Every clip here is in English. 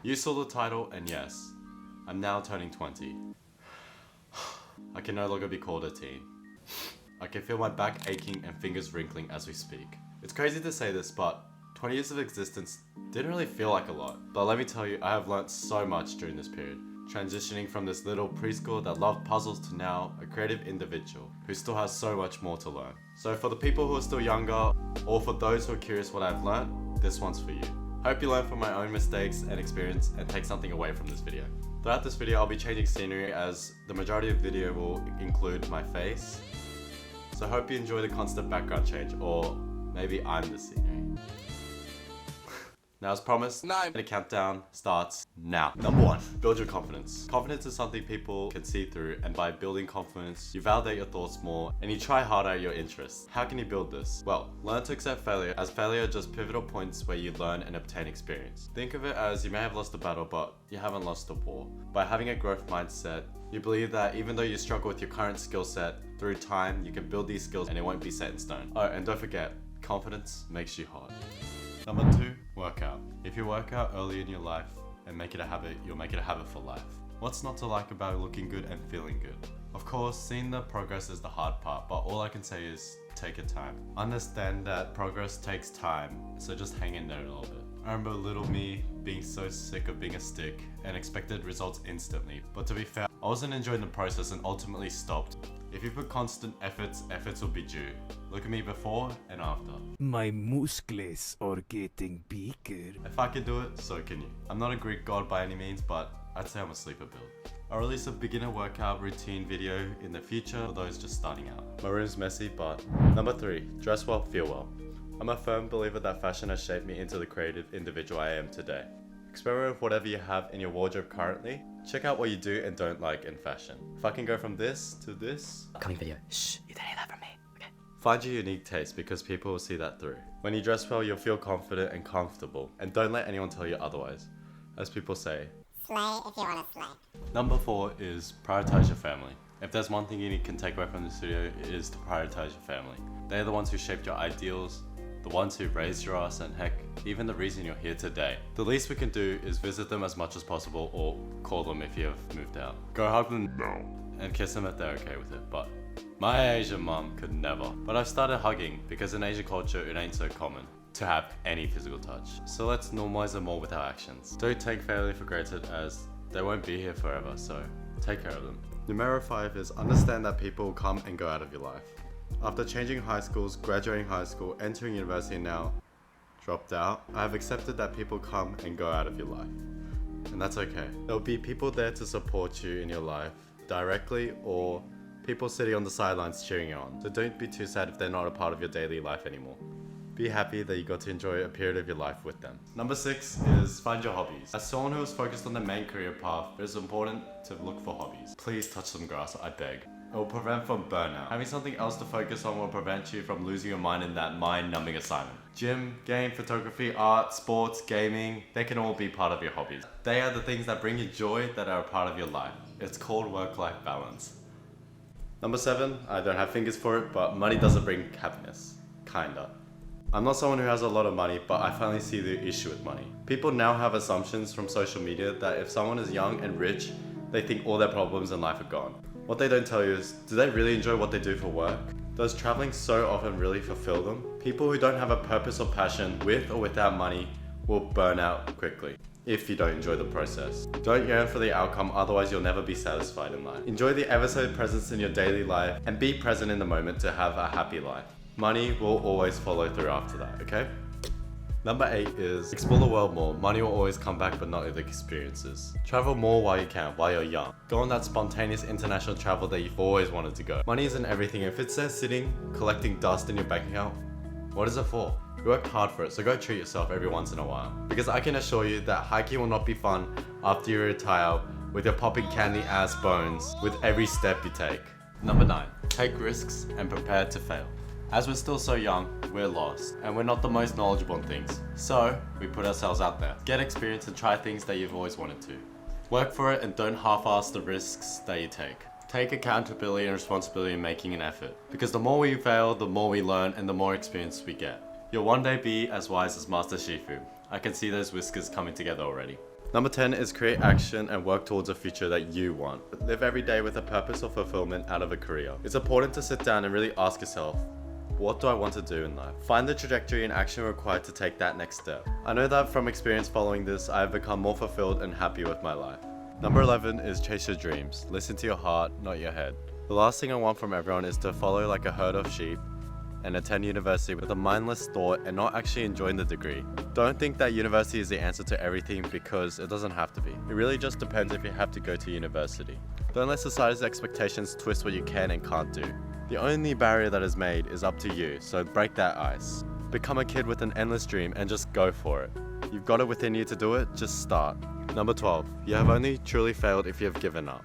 You saw the title, and yes, I'm now turning 20. I can no longer be called a teen. I can feel my back aching and fingers wrinkling as we speak. It's crazy to say this, but 20 years of existence didn't really feel like a lot. But let me tell you, I have learnt so much during this period. Transitioning from this little preschool that loved puzzles to now a creative individual who still has so much more to learn. So for the people who are still younger, or for those who are curious what I've learnt, this one's for you. Hope you learn from my own mistakes and experience and take something away from this video. Throughout this video, I'll be changing scenery as the majority of the video will include my face. So hope you enjoy the constant background change, or maybe I'm the scenery. Now as promised, the countdown starts now. Number 1, build your confidence. Confidence is something people can see through, and by building confidence, you validate your thoughts more and you try harder at your interests. How can you build this? Well, learn to accept failure, as failure are just pivotal points where you learn and obtain experience. Think of it as you may have lost a battle, but you haven't lost a war. By having a growth mindset, you believe that even though you struggle with your current skill set, through time, you can build these skills and it won't be set in stone. Oh, and don't forget, confidence makes you hot. Number 2, work out. If you work out early in your life and make it a habit, you'll make it a habit for life. What's not to like about looking good and feeling good? Of course, seeing the progress is the hard part, but all I can say is take your time. Understand that progress takes time, so just hang in there a little bit. I remember little me being so sick of being a stick and expected results instantly, but to be fair, I wasn't enjoying the process and ultimately stopped. If you put constant efforts will be due. Look at me before and after. My muscles are getting bigger. If I can do it, so can you. I'm not a Greek god by any means, but I'd say I'm a sleeper build. I'll release a beginner workout routine video in the future for those just starting out. My room's messy, but... Number 3, dress well, feel well. I'm a firm believer that fashion has shaped me into the creative individual I am today. Experiment with whatever you have in your wardrobe currently. Check out what you do and don't like in fashion. If I can go from this to this... Coming video. Shh, you don't hear that from me. Okay. Find your unique taste, because people will see that through. When you dress well, you'll feel confident and comfortable. And don't let anyone tell you otherwise. As people say, slay if you want to slay. Number 4 is prioritize your family. If there's one thing you can take away from this video, it is to prioritize your family. They're the ones who shaped your ideals, the ones who raised your ass, and heck, even the reason you're here today. The least we can do is visit them as much as possible, or call them if you have moved out. Go hug them now and kiss them if they're okay with it, but my Asian mom could never. But I've started hugging because in Asian culture it ain't so common to have any physical touch. So let's normalize them more with our actions. Don't take failure for granted, as they won't be here forever, so take care of them. Numero 5 is understand that people will come and go out of your life. After changing high schools, graduating high school, entering university, and now dropped out, I have accepted that people come and go out of your life. And that's okay. There'll be people there to support you in your life, directly, or people sitting on the sidelines cheering you on. So don't be too sad if they're not a part of your daily life anymore. Be happy that you got to enjoy a period of your life with them. Number 6 is find your hobbies. As someone who is focused on the main career path, it is important to look for hobbies. Please touch some grass, I beg. It will prevent from burnout. Having something else to focus on will prevent you from losing your mind in that mind-numbing assignment. Gym, game, photography, art, sports, gaming, they can all be part of your hobbies. They are the things that bring you joy that are a part of your life. It's called work-life balance. Number 7, I don't have fingers for it, but money doesn't bring happiness. Kinda. I'm not someone who has a lot of money, but I finally see the issue with money. People now have assumptions from social media that if someone is young and rich, they think all their problems in life are gone. What they don't tell you is, do they really enjoy what they do for work? Does traveling so often really fulfill them? People who don't have a purpose or passion, with or without money, will burn out quickly if you don't enjoy the process. Don't yearn for the outcome, otherwise you'll never be satisfied in life. Enjoy the ever-so presence in your daily life and be present in the moment to have a happy life. Money will always follow through after that, okay? Number 8 is explore the world more. Money will always come back, but not with experiences. Travel more while you can, while you're young. Go on that spontaneous international travel that you've always wanted to go. Money isn't everything. If it's there sitting, collecting dust in your bank account, what is it for? You worked hard for it, so go treat yourself every once in a while. Because I can assure you that hiking will not be fun after you retire with your popping candy ass bones with every step you take. Number 9, take risks and prepare to fail. As we're still so young, we're lost, and we're not the most knowledgeable on things. So, we put ourselves out there. Get experience and try things that you've always wanted to. Work for it and don't half-ass the risks that you take. Take accountability and responsibility in making an effort. Because the more we fail, the more we learn and the more experience we get. You'll one day be as wise as Master Shifu. I can see those whiskers coming together already. Number 10 is create action and work towards a future that you want. Live every day with a purpose or fulfillment out of a career. It's important to sit down and really ask yourself, what do I want to do in life? Find the trajectory and action required to take that next step. I know that from experience following this, I have become more fulfilled and happy with my life. Number 11 is chase your dreams. Listen to your heart, not your head. The last thing I want from everyone is to follow like a herd of sheep and attend university with a mindless thought and not actually enjoying the degree. Don't think that university is the answer to everything because it doesn't have to be. It really just depends if you have to go to university. Don't let society's expectations twist what you can and can't do. The only barrier that is made is up to you, so break that ice. Become a kid with an endless dream and just go for it. You've got it within you to do it, just start. Number 12, you have only truly failed if you have given up.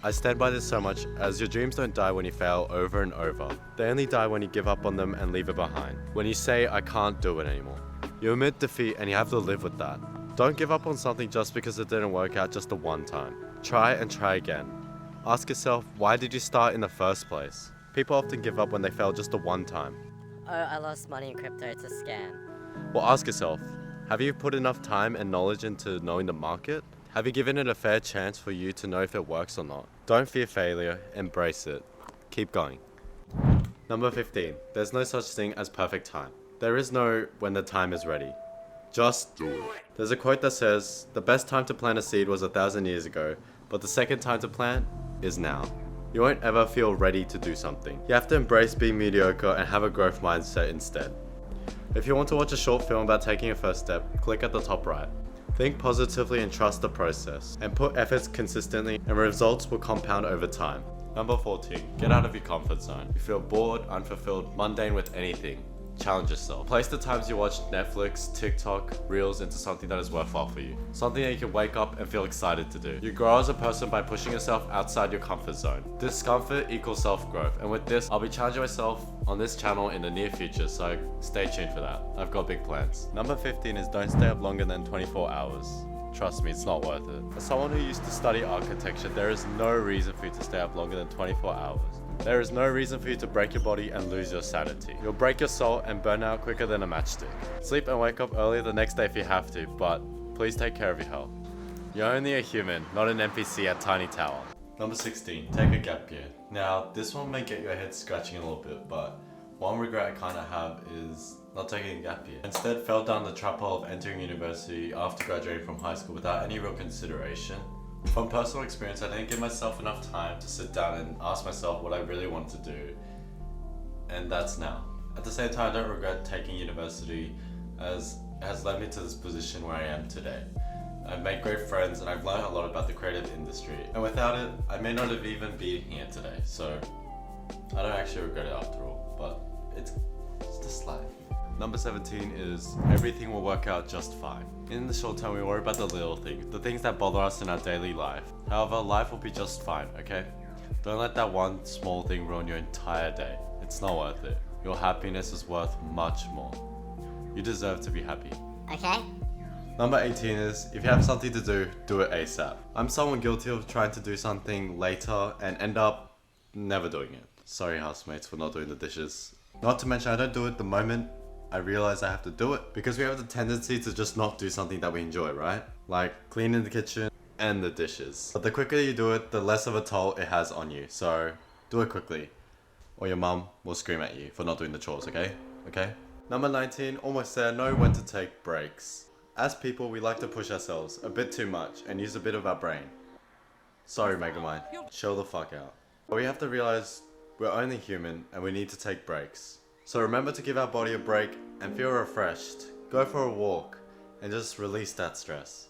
I stand by this so much as your dreams don't die when you fail over and over. They only die when you give up on them and leave it behind. When you say, I can't do it anymore. You admit defeat and you have to live with that. Don't give up on something just because it didn't work out just the one time. Try and try again. Ask yourself, why did you start in the first place? People often give up when they fail just the one time. Oh, I lost money in crypto, it's a scam. Well, ask yourself, have you put enough time and knowledge into knowing the market? Have you given it a fair chance for you to know if it works or not? Don't fear failure, embrace it. Keep going. Number 15, there's no such thing as perfect time. There is no when the time is ready. Just do it. There's a quote that says, the best time to plant a seed was 1,000 years ago, but the second time to plant is now. You won't ever feel ready to do something. You have to embrace being mediocre and have a growth mindset instead. If you want to watch a short film about taking a first step, click at the top right. Think positively and trust the process, and put efforts consistently and results will compound over time. Number 14, get out of your comfort zone. You feel bored, unfulfilled, mundane with anything. Challenge yourself. Place the times you watch Netflix, TikTok, Reels into something that is worthwhile for you. Something that you can wake up and feel excited to do. You grow as a person by pushing yourself outside your comfort zone. Discomfort equals self-growth, and with this, I'll be challenging myself on this channel in the near future, so stay tuned for that. I've got big plans. Number 15 is don't stay up longer than 24 hours. Trust me, it's not worth it. As someone who used to study architecture, there is no reason for you to stay up longer than 24 hours. There is no reason for you to break your body and lose your sanity. You'll break your soul and burn out quicker than a matchstick. Sleep and wake up earlier the next day if you have to, but please take care of your health. You're only a human, not an NPC at Tiny Tower. Number 16, take a gap year. Now, this one may get your head scratching a little bit, but one regret I kind of have is not taking a gap year. Instead, fell down the trap hole of entering university after graduating from high school without any real consideration. From personal experience, I didn't give myself enough time to sit down and ask myself what I really wanted to do, and that's now. At the same time, I don't regret taking university as it has led me to this position where I am today. I've made great friends and I've learned a lot about the creative industry, and without it, I may not have even been here today, so I don't actually regret it after all, but it's just life. Number 17 is everything will work out just fine. In the short term, we worry about the little things, the things that bother us in our daily life. However, life will be just fine, okay? Don't let that one small thing ruin your entire day. It's not worth it. Your happiness is worth much more. You deserve to be happy. Okay? Number 18 is, if you have something to do it ASAP. I'm someone guilty of trying to do something later and end up never doing it. Sorry housemates for not doing the dishes. Not to mention I don't do it the moment I realize I have to do it, because we have the tendency to just not do something that we enjoy, right? Like cleaning the kitchen and the dishes. But the quicker you do it, the less of a toll it has on you. So do it quickly, or your mum will scream at you for not doing the chores, okay? Okay? Number 19, almost there, know when to take breaks. As people, we like to push ourselves a bit too much and use a bit of our brain. Sorry, Megamind, chill the fuck out. But we have to realize we're only human and we need to take breaks. So remember to give our body a break and feel refreshed. Go for a walk and just release that stress.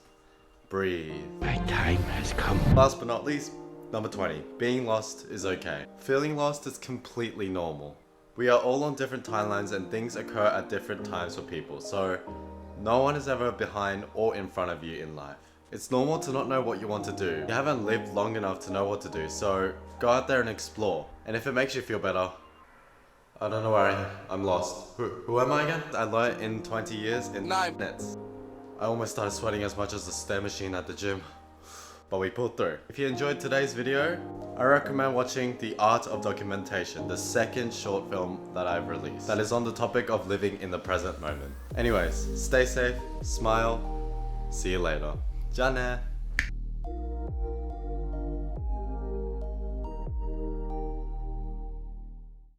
Breathe. My time has come. Last but not least, number 20. Being lost is okay. Feeling lost is completely normal. We are all on different timelines and things occur at different times for people, so no one is ever behind or in front of you in life. It's normal to not know what you want to do. You haven't lived long enough to know what to do, so go out there and explore. And if it makes you feel better, I don't know where I am. I'm lost. Who am I again? I learned in 20 years in 9 minutes. I almost started sweating as much as the stair machine at the gym. But we pulled through. If you enjoyed today's video, I recommend watching The Art of Documentation, the second short film that I've released that is on the topic of living in the present moment. Anyways, stay safe, smile, see you later. じゃあね。